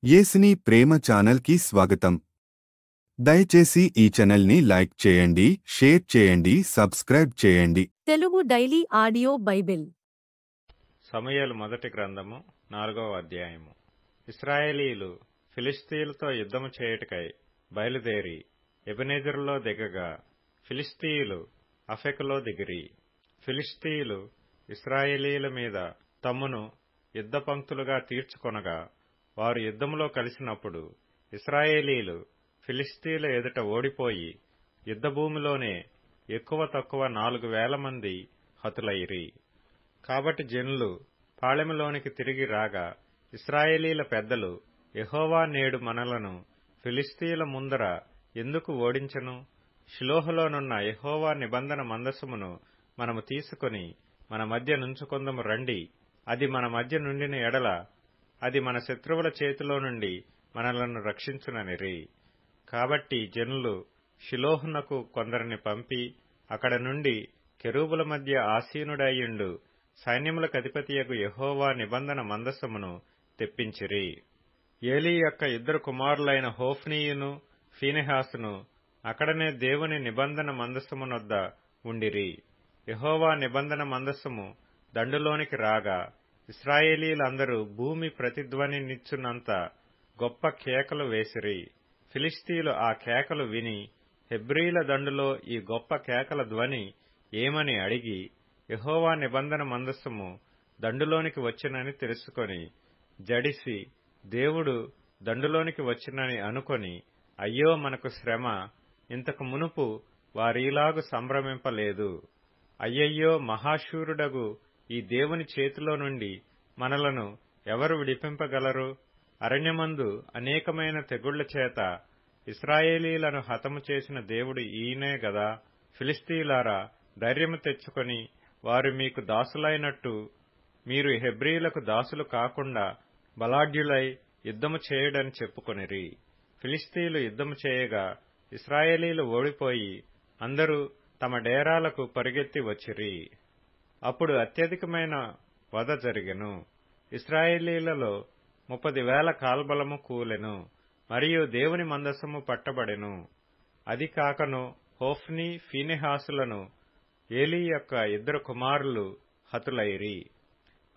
యేసుని ప్రేమ ఛానల్కి స్వాగతం. దయచేసి ఈ ఛానల్ని లైక్ చేయండి, షేర్ చేయండి, సబ్స్క్రైబ్ చేయండి. తెలుగు డైలీ ఆడియో బైబిల్ సమూయేలు మొదటి గ్రంథము 4వ అధ్యాయము. ఇశ్రాయేలీయులు ఫిలిష్తీయులతో యుద్ధము చేయుటకై బయలుదేరి ఎబెనెజరులో దిగగా ఫిలిష్తీయులు అఫెకులో దిగిరి. ఫిలిష్తీయులు ఇశ్రాయేలీయుల మీద తమ్మును యుద్ధ పంక్తులుగా తీర్చుకొనగా వారు యుద్ధములో కలిసినప్పుడు ఇశ్రాయేలీయులు ఫిలిష్తీయుల ఎదుట ఓడిపోయి యుద్ధభూమిలోనే ఎక్కువ తక్కువ 4,000 మంది హతులైరి. కాబట్టి జనులు పాళెములోనికి తిరిగి రాగా ఇశ్రాయేలీల పెద్దలు, యెహోవా నేడు మనలను ఫిలిష్తీయుల ముందర ఎందుకు ఓడించెను? షిలోహులోనున్న యెహోవా నిబంధన మందసమును మనము తీసుకొని మన మధ్య నుంచుకొందము రండి. అది మన మధ్య నుండిన ఎడల అది మన శత్రువుల చేతిలో నుండి మనలను రక్షించుననిరి. కాబట్టి జనులు షిలోహునకు కొందరిని పంపి అక్కడ నుండి కెరూబుల మధ్య ఆసీనుడయ్యుండు సైన్యములకు అధిపతియగు యెహోవా నిబంధన మందసమును తెప్పించిరి. ఏలీ యొక్క ఇద్దరు కుమారులైన హోఫ్నీయును ఫీనెహాసును అక్కడనే దేవుని నిబంధన మందసమునొద్ద ఉండిరి. యెహోవా నిబంధన మందసము దండులోనికి రాగా ఇశ్రాయేలీలందరూ భూమి ప్రతిధ్వనినిచ్చునంత గొప్ప కేకలు వేసిరి. ఫిలిష్తీయులు ఆ కేకలు విని హెబ్రీల దండులో ఈ గొప్ప కేకల ధ్వని ఏమని అడిగి యెహోవా నిబంధన మందసము దండులోనికి వచ్చినని తెలుసుకొని జడిసి దేవుడు దండులోనికి వచ్చినని అనుకొని, అయ్యో మనకు శ్రమ, ఇంతకు మునుపు వారీలాగు సంభ్రమింపలేదు. అయ్యయ్యో మహాశూరుడగు ఈ దేవుని చేతిలో నుండి మనలను ఎవరు విడిపింపగలరు? అరణ్యమందు అనేకమైన తెగుళ్ల చేత ఇశ్రాయేలీలను హతము చేసిన దేవుడు ఈయనే గదా. ఫిలిష్తీయులారా, ధైర్యము తెచ్చుకొని వారు మీకు దాసులైనట్టు మీరు హెబ్రీలకు దాసులు కాకుండా బలాఢ్యులై యుద్ధము చేయుడని చెప్పుకొనిరి. ఫిలిష్తీయులు యుద్ధము చేయగా ఇశ్రాయేలీలు ఓడిపోయి అందరూ తమ డేరాలకు పరుగెత్తి వచ్చిరి. అప్పుడు అత్యధికమైన వధ జరిగెను. ఇశ్రాయేలీలలో 30,000 కాల్బలము కూలెను. మరియు దేవుని మందసము పట్టబడెను. అది కాకను హోఫ్నీ ఫీనెహాసులను ఏలీ యొక్క ఇద్దరు కుమారులు హతులైరి.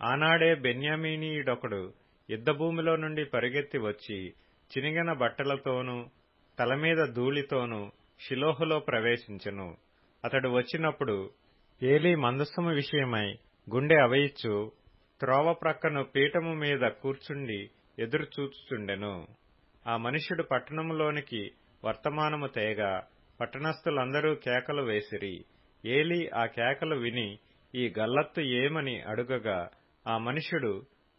ఆనాడే బెన్యామీనీయుడొకడు యుద్ధభూమిలో నుండి పరిగెత్తి వచ్చి చినిగిన బట్టలతోనూ తలమీద ధూళితోనూ షిలోహులో ప్రవేశించెను. అతడు వచ్చినప్పుడు ఏలీ మందసము విషయమై గుండె అవయిచ్చు త్రోవ ప్రక్కను పీఠము మీద కూర్చుండి ఎదురుచూచుచుండెను. ఆ మనుష్యుడు పట్టణములోనికి వర్తమానము తేగా పట్టణస్థులందరూ కేకలు వేసిరి. ఏలీ ఆ కేకలు విని ఈ గల్లత్తు ఏమని అడుగగా ఆ మనుష్యుడు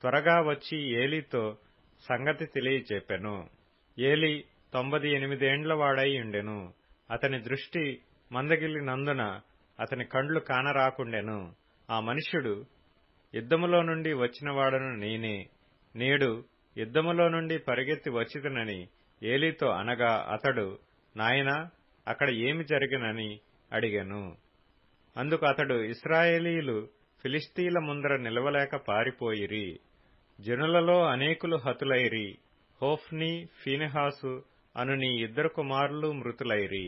త్వరగా వచ్చి ఏలీతో సంగతి తెలియచెప్పెను. ఏలీ 98 ఏండ్ల వాడై ఉండెను. అతని దృష్టి మందగిల్లినందున అతని కండ్లు కానరాకుండెను. ఆ మనుష్యుడు, యుద్ధములో నుండి వచ్చినవాడను నేనే, నేడు యుద్ధములో నుండి పరిగెత్తి వచ్చిదనని ఏలీతో అనగా అతడు, నాయనా, అక్కడ ఏమి జరిగినని అడిగెను. అందుకు అతడు, ఇశ్రాయేలీయులు ఫిలిష్తీయుల ముందర నిలవలేక పారిపోయిరి. జనులలో అనేకులు హతులైరి. హోఫ్నీ ఫీనెహాసు అను నీ ఇద్దరు కుమారులు మృతులైరి.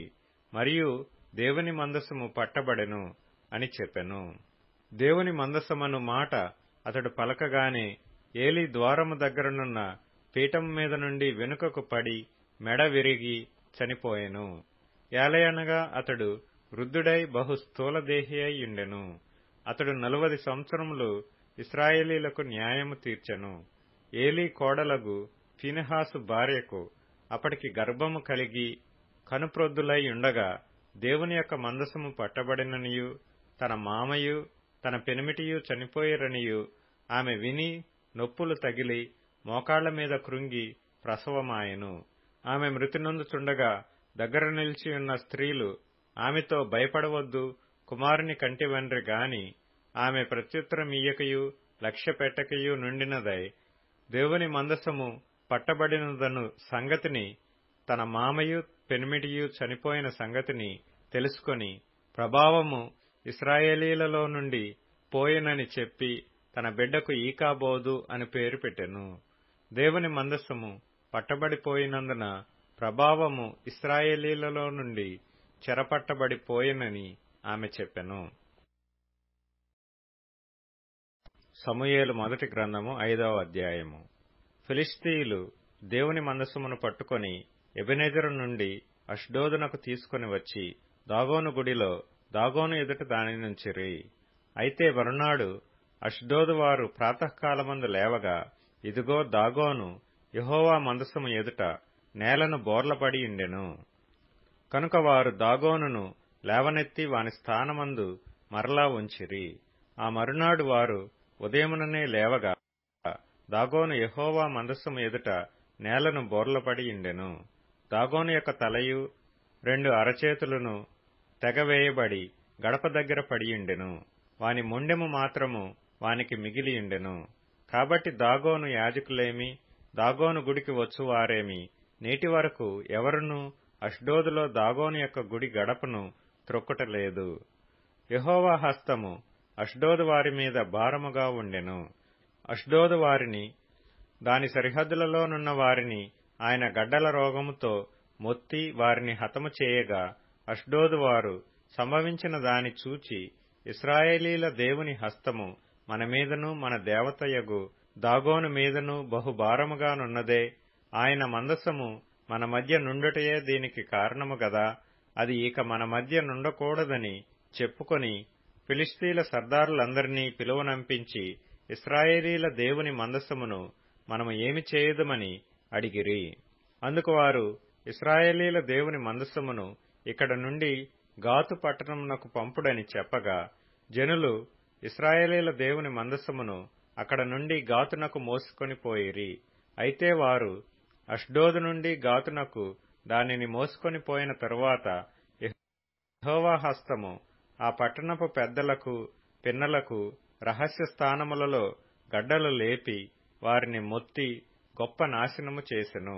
మరియు దేవుని మందసము పట్టబడెను అని చెప్పెను. దేవుని మందసమను మాట అతడు పలకగానే ఏలీ ద్వారము దగ్గరనున్న పీఠము మీద నుండి వెనుకకు పడి మెడ విరిగి చనిపోయెను. ఏలయనగా అతడు వృద్ధుడై బహు స్థూలదేహి అయ్యుండెను. అతడు 40 సంవత్సరములు ఇశ్రాయేలీలకు న్యాయము తీర్చెను. ఏలీ కోడలగు ఫీనెహాసు భార్యకు అప్పటికి గర్భము కలిగి కనుప్రొద్దులై ఉండగా దేవుని యొక్క మందసము పట్టబడిననియు తన మామయు తన పెనిమిటియు చనిపోయిరనియు ఆమె విని నొప్పులు తగిలి మోకాళ్ల మీద కృంగి ప్రసవమాయెను. ఆమె మృతి నొందుచుండగా దగ్గర నిలిచియున్న స్త్రీలు ఆమెతో, భయపడవద్దు, కుమారుని కంటివెండ్రి గాని ఆమె ప్రత్యుత్తరమియ్యకయు లక్ష్య పెట్టకయు నుండినదై దేవుని మందసము పట్టబడినదను సంగతిని, తన మామయు పెనిమిటియు చనిపోయిన సంగతిని తెలుసుకొని ప్రభావము ఇశ్రాయేలీలలో నుండి పోయెనని చెప్పి తన బిడ్డకు ఈకాబోదు అని పేరు పెట్టెను. దేవుని మందస్సము పట్టబడిపోయినందున ప్రభావము ఇశ్రాయేలీలలో నుండి చెరపట్టబడిపోయెనని ఆమె చెప్పెను. సమూయేలు మొదటి గ్రంథము 5వ అధ్యాయము. ఫిలిష్తీయులు దేవుని మందస్సమును పట్టుకొని ఎబెనెజరు నుండి అష్డోదునకు తీసుకుని వచ్చి దాగోను గుడిలో దాగోను ఎదుట దానినుంచిరి. అయితే మరునాడు అష్డోదు వారు ప్రాతకాలమందు లేవగా, ఇదిగో దాగోను యెహోవా మందస్సము ఎదుట నేలను బోర్లపడి ఉండెను. కనుక వారు దాగోనును లేవనెత్తి వాని స్థానమందు మరలా ఉంచిరి. ఆ మరునాడు వారు ఉదయముననే లేవగా, దాగోను యెహోవా మందస్సము ఎదుట నేలను బోర్లపడి ఉండెను. దాగోను యొక్క తలయు 2 అరచేతులను తెగవేయబడి గడప దగ్గర పడియుండెను. వాని మొండెము మాత్రము వానికి మిగిలియుండెను. కాబట్టి దాగోను యాజకులేమి, దాగోను గుడికి వచ్చువారేమి నేటి వరకు ఎవరునూ అష్డోదులో దాగోను యొక్క గుడి గడపను త్రొక్కుటలేదు. యెహోవా హస్తము అష్డోదు వారి మీద భారముగా ఉండెను. అష్డోదు వారిని, దాని సరిహద్దులలోనున్న వారిని ఆయన గడ్డల రోగముతో మొత్తి వారిని హతము చేయగా, అష్డోదు వారు సంభవించిన దాని చూచి, ఇశ్రాయేలీల దేవుని హస్తము మన మీదను మన దేవతయగు దాగోను మీదను బహుభారముగానున్నదే, ఆయన మందస్సము మన మధ్య నుండుటయే దీనికి కారణము గదా, అది ఇక మన మధ్య నుండకూడదని చెప్పుకొని ఫిలిష్తీయుల సర్దారులందరినీ పిలువనంపించి, ఇశ్రాయేలీల దేవుని మందస్సమును మనము ఏమి చేయుదుమని అడిగిరి. అందుకు వారు ఇశ్రాయేలీల దేవుని మందస్సమును ఇక్కడ నుండి గాతు పట్టణమునకు పంపుడని చెప్పగా, జనులు ఇశ్రాయేలీల దేవుని మందస్సమును అక్కడ నుండి గాతునకు మోసుకొని పోయిరి. అయితే వారు అష్డోదు నుండి గాతునకు దానిని మోసుకొని పోయిన తరువాత యెహోవా హస్తము ఆ పట్టణపు పెద్దలకు పిన్నలకు రహస్య స్థానములలో గడ్డలు లేపి వారిని మొత్తి గొప్ప నాశనము చేసెను.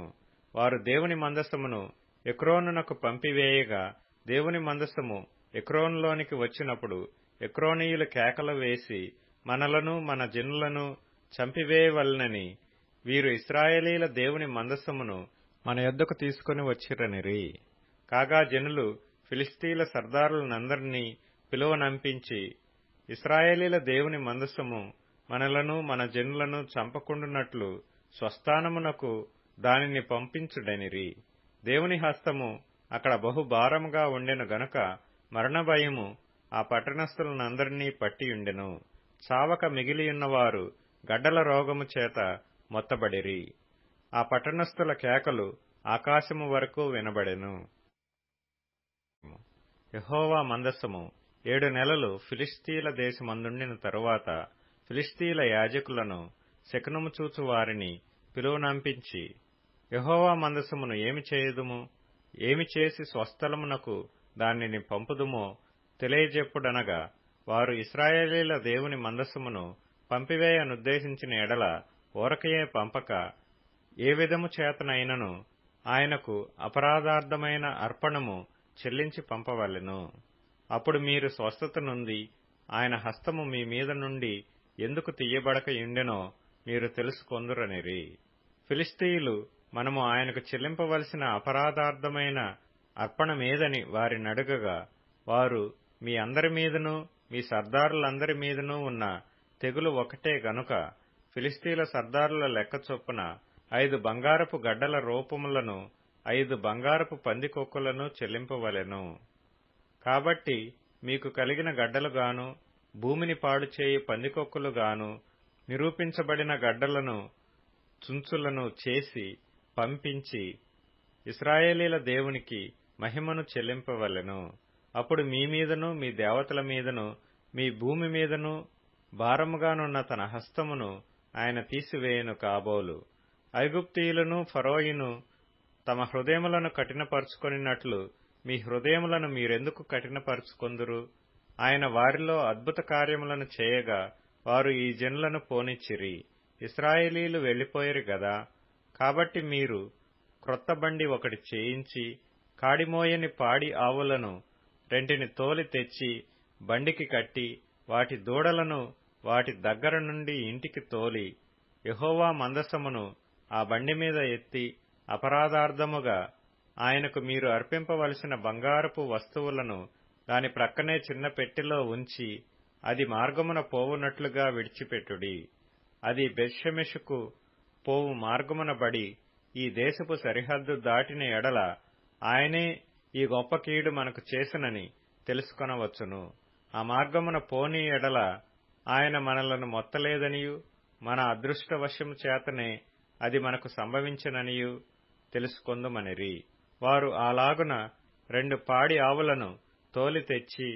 వారు దేవుని మందస్సమును ఎక్రోనునకు పంపివేయగా, దేవుని మందస్సము ఎక్రోనులోనికి వచ్చినప్పుడు ఎక్రోనీయులు కేకలు వేసి, మనలను మన జనులను చంపివేయవలెనని వీరు ఇశ్రాయేలీల దేవుని మందస్సమును మన యొద్దకు తీసుకుని వచ్చిరనిరి. కాగా జనులు ఫిలిష్తీయుల సర్దారులనందరినీ పిలువనంపించి, ఇశ్రాయేలీల దేవుని మందస్సము మనలను మన జనులను చంపకుండునట్లు స్వస్థానమునకు దానిని పంపించుడనిరి. దేవుని హస్తము అక్కడ బహుభారముగా ఉండెను గనుక మరణభయము ఆ పట్టణస్థులనందరినీ పట్టియుండెను. చావక మిగిలియున్నవారు గడ్డల రోగము చేత మొత్తబడిరి. ఆ పట్టణస్థుల కేకలు ఆకాశము వరకు వినబడెను. యెహోవా మందస్సము 7 నెలలు ఫిలిష్తీయుల దేశమందుండిన తరువాత ఫిలిష్తీయుల యాజకులను శకునము చూచు వారిని పిలువనంపించి, యెహోవా మందస్సమును ఏమి చేయుదుము, ఏమి చేసి స్వస్థలమునకు దానిని పంపుదుమో తెలియజెప్పుడనగా, వారు ఇశ్రాయేలీల దేవుని మందస్సమును పంపివేయనుద్దేశించిన ఎడల ఊరకయే పంపక, ఏ విధము చేతనైనను ఆయనకు అపరాధార్థమైన అర్పణము చెల్లించి పంపవలెను. అప్పుడు మీరు స్వస్థత నొంది ఆయన హస్తము మీ మీద నుండి ఎందుకు తీయబడక యుండెనో మీరు తెలుసుకొందురనిరి. ఫిలిష్తీయులు మనము ఆయనకు చెల్లింపవలసిన అపరాధార్థమైన అర్పణమేదని వారినడుగగా, వారు మీ అందరి మీదనూ మీ సర్దారులందరి మీదనూ ఉన్న తెగులు ఒకటే గనుక ఫిలిష్తీయుల సర్దారుల లెక్క చొప్పున 5 బంగారపు గడ్డల రూపములను 5 బంగారపు పందికొక్కులను చెల్లింపవలెను. కాబట్టి మీకు కలిగిన గడ్డలుగాను భూమిని పాడుచేయి పందికొక్కులుగాను నిరూపించబడిన గడ్డలను చుంచులను చేసి పంపించి ఇశ్రాయేలీల దేవునికి మహిమను చెల్లింపవలెను. అప్పుడు మీ మీదను మీ దేవతల మీదను మీ భూమి మీదను భారముగానున్న తన హస్తమును ఆయన తీసివేయను కాబోలు. ఐగుప్తీయులను ఫరోయును తమ హృదయములను కఠినపరుచుకొనినట్లు మీ హృదయములను మీరెందుకు కఠినపరుచుకొందురు? ఆయన వారిలో అద్భుత కార్యములను చేయగా వారు ఈ జనులను పోనిచ్చిరి. ఇశ్రాయేలీలు వెళ్లిపోయిరు గదా. కాబట్టి మీరు క్రొత్త బండి ఒకటి చేయించి కాడిమోయని పాడి ఆవులను 2 తోలి తెచ్చి బండికి కట్టి వాటి దూడలను వాటి దగ్గర నుండి ఇంటికి తోలి యెహోవా మందస్సమును ఆ బండి మీద ఎత్తి అపరాధార్థముగా ఆయనకు మీరు అర్పింపవలసిన బంగారపు వస్తువులను దాని ప్రక్కనే చిన్న పెట్టెలో ఉంచి అది మార్గమున పోవునట్లుగా విడిచిపెట్టుడి. అది బెత్షెమెషుకు పోవు మార్గమున బడి ఈ దేశపు సరిహద్దు దాటిన ఎడల ఆయనే ఈ గొప్ప కీడు మనకు చేసినని తెలుసుకొనవచ్చును. ఆ మార్గమున పోని ఎడల ఆయన మనలను మొత్తలేదనియు మన అదృష్టవశము చేతనే అది మనకు సంభవించిననియు తెలుసుకొందుమనిరి. వారు అలాగున 2 పాడి ఆవులను తోలి తెచ్చి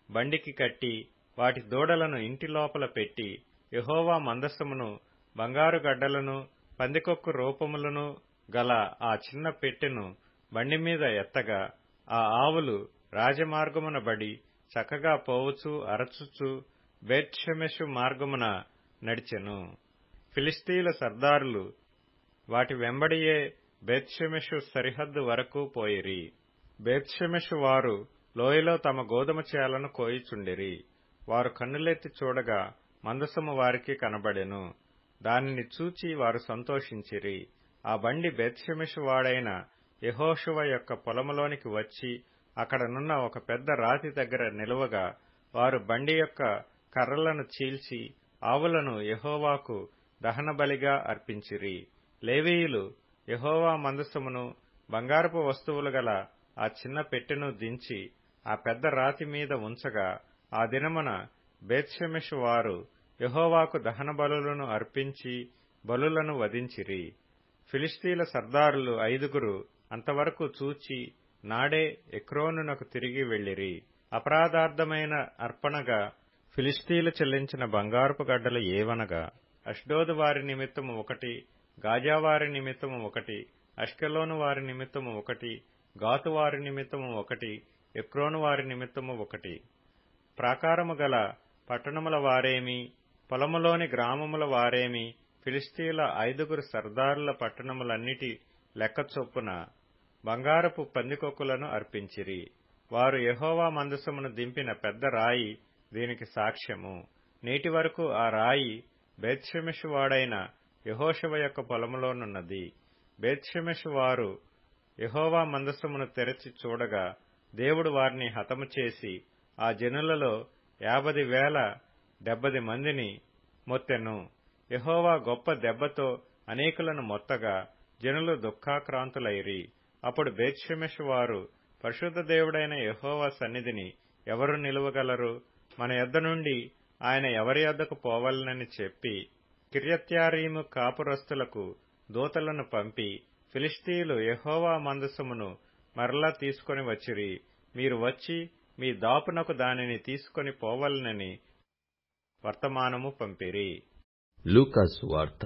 బండికి కట్టి వాటి దూడలను ఇంటి లోపల పెట్టి యెహోవా మందసమును బంగారు గడ్డలను పందికొక్కు రూపములను గల ఆ చిన్న పెట్టెను బండి మీద ఎత్తగా ఆ ఆవులు రాజమార్గమున బడి చక్కగా పోవుచు అరచుచు బేత్షెమెషు మార్గమున నడిచెను. ఫిలిష్తీయుల సర్దారులు వాటి వెంబడియే బేత్షెమెషు సరిహద్దు వరకు పోయిరి. బేత్షెమెషు వారు లోయలో తమ గోధుమ చేలను కోయుచుండిరి. వారు కన్నులెత్తి చూడగా మందసము వారికి కనబడెను. దానిని చూచి వారు సంతోషించిరి. ఆ బండి బేత్షెమెషు వాడైన యెహోషువ యొక్క పొలములోనికి వచ్చి అక్కడనున్న ఒక పెద్ద రాతి దగ్గర నిలువగా వారు బండి యొక్క కర్రలను చీల్చి ఆవులను యెహోవాకు దహనబలిగా అర్పించిరి. లేవీయులు యెహోవా మందసమును బంగారపు వస్తువులు గల ఆ చిన్న పెట్టెను దించి ఆ పెద్ద రాతి మీద ఉంచగా ఆ దినమున బేత్షెమెషు వారు యెహోవాకు దహన బలులను అర్పించి బలులను వధించిరి. ఫిలిష్తీయుల సర్దారులు 5 అంతవరకు చూచి నాడే ఎక్రోనునకు తిరిగి వెళ్లిరి. అపరాధార్థమైన అర్పణగా ఫిలిష్తీయులు చెల్లించిన బంగారపు గడ్డలు ఏవనగా అష్డోదు వారి నిమిత్తము 1, గాజా వారి నిమిత్తము 1, అష్కెలోను వారి నిమిత్తము 1, గాతు వారి నిమిత్తము 1, ఎక్రోను వారి నిమిత్తము 1. ప్రాకారము గల పట్టణముల వారేమి పొలములోని గ్రామముల వారేమి ఫిలిష్తీయుల 5 సర్దారుల పట్టణములన్నిటి లెక్క చొప్పున బంగారపు పందికొక్కులను అర్పించిరి. వారు యెహోవా మందసమును దింపిన పెద్ద రాయి దీనికి సాక్ష్యము. నేటి వరకు ఆ రాయి బేత్షెమెషు వాడైన యెహోషువ యొక్క పొలములోనున్నది. బేత్షెమెషు వారు యెహోవా మందసమును తెరచి చూడగా దేవుడు వారిని హతము చేసి ఆ జనులలో 50,070 మందిని మొత్తెను. యెహోవా గొప్ప దెబ్బతో అనేకులను మొత్తగా జనులు దుఃఖాక్రాంతులైరి. అప్పుడు బేత్షెమెషు వారు పరిశుద్ధ దేవుడైన యెహోవా సన్నిధిని ఎవరు నిలువగలరు? మన యొద్ద నుండి ఆయన ఎవరి యొద్దకు పోవాలనని చెప్పి కిర్యత్యారీము కాపురస్తులకు దూతలను పంపి ఫిలిష్తీయులు యెహోవా మందసమును మరలా తీసుకొని వచ్చిరి. మీరు వచ్చి మీ దాపునకు దానిని తీసుకొని పోవాలనని వర్తమానము పంపిరి. లూకాసు వార్త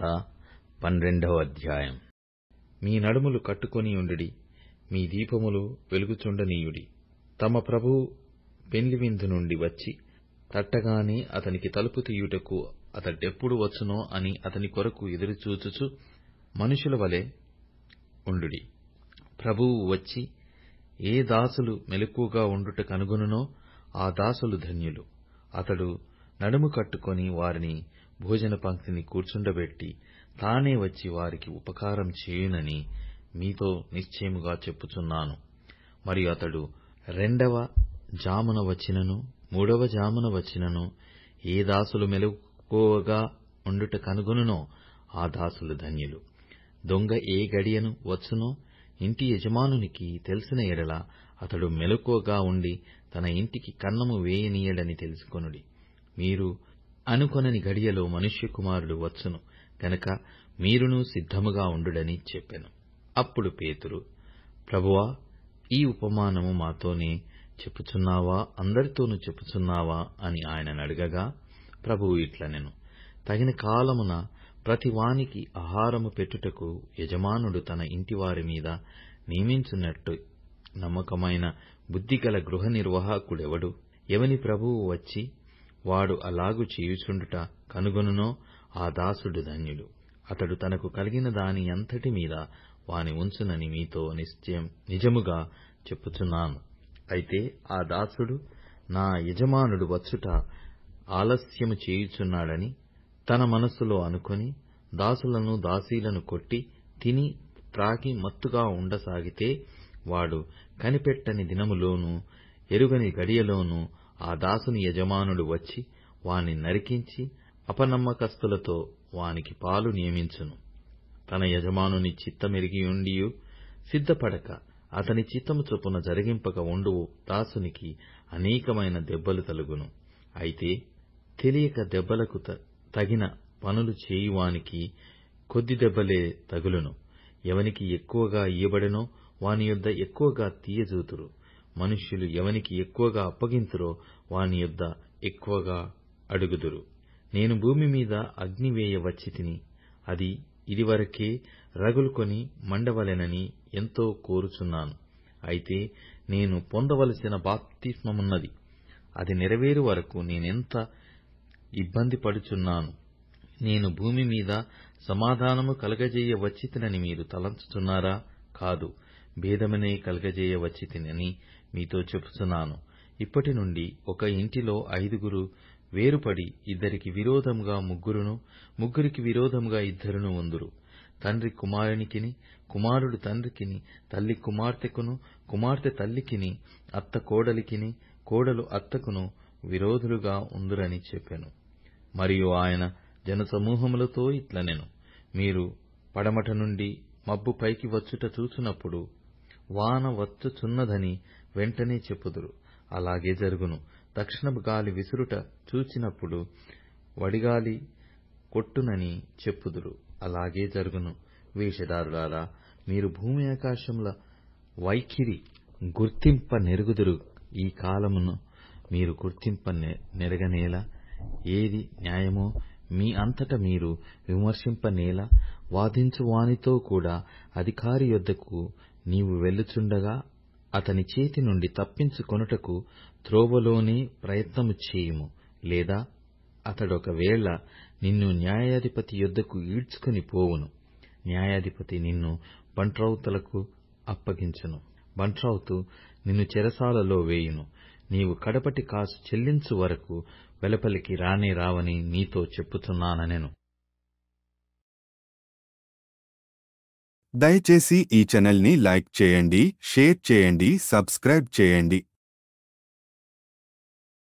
12వ అధ్యాయం. మీ నడుములు కట్టుకొని ఉండుడి, మీ దీపములు వెలుగుచుండనీయుడి. తమ ప్రభువు పెండ్లి విందు నుండి వచ్చి తట్టగానే అతనికి తలుపు తీయుటకు అతడెప్పుడు వచ్చునో అని అతని కొరకు ఎదురుచూచుచు మనుషుల వలె ఉండుడి. ప్రభువు వచ్చి ఏ దాసులు మెలకువగా ఉండుట కనుగొనునో ఆ దాసులు ధన్యులు. అతడు నడుము కట్టుకొని వారిని భోజన పంక్తిని కూర్చుండబెట్టి తానే వచ్చి వారికి ఉపకారం చేయునని మీతో నిశ్చయముగా చెప్పుచున్నాను. మరియు అతడు 2వ జామున వచ్చినను 3వ జామున వచ్చినను ఏ దాసులు మెలకువగా ఉండుట కనుగొనునో ఆ దాసులు ధన్యులు. దొంగ ఏ గడియను వచ్చునో ఇంటి యజమానునికి తెలిసిన ఎడల అతడు మెలకువగా ఉండి తన ఇంటికి కన్నము వేయనీయడని తెలుసుకొనుడి. మీరు అనుకొనని గడియలో మనుష్యకుమారుడు వచ్చును గనక మీరును సిద్ధముగా ఉండుడని చెప్పెను. అప్పుడు పేతురు, ప్రభువా, ఈ ఉపమానము మాతోనే చెప్పుచున్నావా, అందరితోనూ చెప్పుచున్నావా అని ఆయనను అడగగా ప్రభువు ఇట్లనెను, తగిన కాలమున ప్రతివానికి ఆహారము పెట్టుటకు యజమానుడు తన ఇంటివారి మీద నియమించున్నట్టు నమ్మకమైన బుద్ధిగల గృహ నిర్వాహకుడెవడు? ఎవని ప్రభువు వచ్చి వాడు అలాగు చేయుచుండుట కనుగొనునో ఆ దాసుడు ధన్యుడు. అతడు తనకు కలిగిన దాని అంతటి మీద వాని ఉంచునని మీతో నిజముగా చెప్పుచున్నాను. అయితే ఆ దాసుడు నా యజమానుడు వచ్చుట ఆలస్యము చేయుచున్నాడని తన మనస్సులో అనుకొని దాసులను దాసీలను కొట్టి తిని త్రాగి మత్తుగా ఉండసాగితే వాడు కనిపెట్టని దినములోనూ ఎరుగని గడియలోనూ ఆ దాసుని యజమానుడు వచ్చి వాని నరికించి అపనమ్మకస్తులతో వానికి పాలు నియమించును. తన యజమానుని చిత్తమెరిగియుండియు సిద్ధపడక అతని చిత్తము చొప్పున జరిగింపక ఉండు దాసునికి అనేకమైన దెబ్బలు తలుగును. అయితే తెలియక దెబ్బలకు తగిన పనులు చేయువానికి కొద్ది దెబ్బలే తగులును. ఎవనికి ఎక్కువగా ఇయ్యబడెనో వాని యొద్ద ఎక్కువగా తీయజూతురు. మనుష్యులు ఎవనికి ఎక్కువగా అప్పగింతురో వాని యొద్ద ఎక్కువగా అడుగుదురు. నేను భూమి మీద అగ్ని వేయ వచ్చితిని, అది ఇదివరకే రగులుకొని మండవలెనని ఎంతో కోరుచున్నాను. అయితే నేను పొందవలసిన బాప్తిస్మమున్నది, అది నెరవేరు వరకు నేనెంత ఇబ్బంది పడుచున్నాను. నేను భూమి మీద సమాధానము కలగజేయ వచ్చితినని మీరు తలంచుచున్నారా? కాదు, భేదమనే కలగజేయ వచ్చితినని మీతో చెప్పుచున్నాను. ఇప్పటి నుండి ఒక ఇంటిలో 5 వేరుపడి ఇద్దరికి విరోధముగా ముగ్గురును, ముగ్గురికి విరోధముగా 2 ఉందురు. తండ్రి కుమారునికిని, కుమారుడు తండ్రికిని, తల్లి కుమార్తెకును, కుమార్తె తల్లికిని, అత్త కోడలికిని, కోడలు అత్తకును విరోధులుగా ఉందురని చెప్పెను. మరియు ఆయన జనసమూహములతో ఇట్లనెను, మీరు పడమట నుండి మబ్బు పైకి వచ్చుట చూచునప్పుడు వాన వచ్చుచున్నదని వెంటనే చెప్పుదురు, అలాగే జరుగును. దక్షిణపు గాలి విసురుట చూచినప్పుడు వడిగాలి కొట్టునని చెప్పుదురు, అలాగే జరుగును. వేషధారులారా, మీరు భూమి ఆకాశముల వైఖరి గుర్తింప నెరుగుదురు. ఈ కాలమును మీరు గుర్తింప నెరగనేలా? ఏది న్యాయమో మీ అంతట మీరు విమర్శింపనేలా? వాదించు వానితో కూడా అధికారి యొద్దకు నీవు వెళ్ళుచుండగా అతని చేతి నుండి తప్పించుకొనుటకు త్రోవలోనే ప్రయత్నము చేయుము. లేదా అతడొకవేళ నిన్ను న్యాయాధిపతి యొద్దకు ఈడ్చుకుని పోవును. న్యాయాధిపతి నిన్ను బంట్రౌతులకు అప్పగించును. బంట్రౌతు నిన్ను చెరసాలలో వేయును. నీవు కడపటి కాసు చెల్లించు వరకు వెలుపలికి రానే రావని నీతో చెప్పుచున్నానెను. దయచేసి ఈ ఛానల్ని లైక్ చేయండి, షేర్ చేయండి, సబ్స్క్రైబ్ చేయండి.